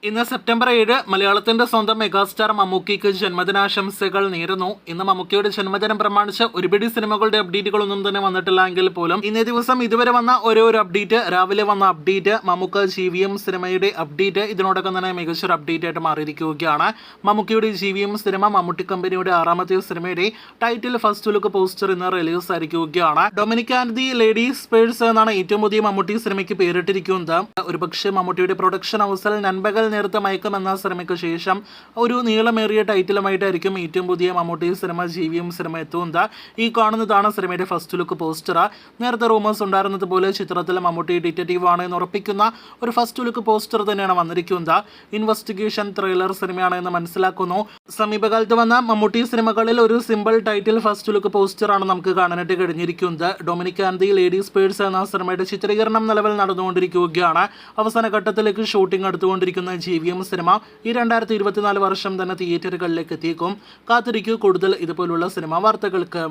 ഇന്ന് സെപ്റ്റംബർ 7 മലയാളത്തിന്റെ സ്വന്തം മെഗാസ്റ്റാർ മമ്മൂക്കിക്ക് ജന്മദിനാശംസകൾ നേരുന്നു. ഇന്ന് മമ്മൂക്കിയുടെ ജന്മദിനം പ്രമാണിച്ച് ഒരുപിടി സിനിമകളുടെ അപ്ഡേറ്റുകളൊന്നും തന്നെ വന്നിട്ടില്ല എങ്കിൽ പോലും ഇന്നേ ദിവസം ഇതുവരെ വന്ന ഒരു അപ്ഡേറ്റ്, രാവിലെ വന്ന അപ്ഡേറ്റ്, മമ്മൂക്ക GVM സിനിമയുടെ അപ്ഡേറ്റ് ഇതിനോടൊപ്പം തന്നെ മികച്ചൊരു അപ്ഡേറ്റ് ആയിട്ട് മാറിയിരിക്കുകയാണ്. മമ്മൂക്കിയുടെ GVM സിനിമ മമ്മൂട്ടി കമ്പനിയുടെ 6ാമത്തെ സിനിമയുടെ ടൈറ്റിൽ ഫസ്റ്റ് ലുക്ക് പോസ്റ്റർ ഇന്ന് റിലീസ് ആയിരിക്കുകയാണ്. Dominic and the ladies purse എന്നാണ് ഏറ്റവും പുതിയ മമ്മൂട്ടി സിനിമയ്ക്ക് പേരിട്ടിരിക്കുന്നത്. ഒരുപക്ഷെ മമ്മൂട്ടിയുടെ പ്രൊഡക്ഷൻ ഹൗസിൽ നൻപകൽ നേരത്തെ മയക്കം എന്ന സിനിമയ്ക്ക് ശേഷം ഒരു നീളമേറിയ ടൈറ്റിലുമായിട്ടായിരിക്കും ഏറ്റവും പുതിയ മമ്മൂട്ടി സിനിമ GVM സിനിമ എത്തുന്നത്. ഈ കാണുന്നതാണ് സിനിമയുടെ ഫസ്റ്റ് ലുക്ക് പോസ്റ്റർ. നേരത്തെ റൂമേഴ്സ് ഉണ്ടായിരുന്നത് പോലെ ചിത്രത്തിൽ മമ്മൂട്ടി ഡിറ്റക്റ്റീവ് ആണ് എന്ന് ഉറപ്പിക്കുന്ന ഒരു ഫസ്റ്റ് ലുക്ക് പോസ്റ്റർ തന്നെയാണ് വന്നിരിക്കുന്നത്. ഇൻവെസ്റ്റിഗേഷൻ ത്രില്ലർ സിനിമയാണ് എന്ന് മനസ്സിലാക്കുന്നു. സമീപകാലത്ത് വന്ന മമ്മൂട്ടി സിനിമകളിൽ ഒരു സിമ്പിൾ ടൈറ്റിൽ ഫസ്റ്റ് ലുക്ക് പോസ്റ്ററാണ് നമുക്ക് കാണാനായിട്ട് കഴിഞ്ഞിരിക്കുന്നത്. Dominic and the ladies purse എന്ന സിനിമയുടെ ചിത്രീകരണം നിലവിൽ നടന്നുകൊണ്ടിരിക്കുകയാണ്. അവസാന ഘട്ടത്തിലേക്ക് ഷൂട്ടിംഗ് എടുത്തുകൊണ്ടിരിക്കുന്ന GVM സിനിമ ഈ 2024 വർഷം തന്നെ തിയേറ്ററുകളിലേക്ക് എത്തിയേക്കും. കാത്തിരിക്കൂ കൂടുതൽ ഇതുപോലുള്ള സിനിമാ വാർത്തകൾക്ക്.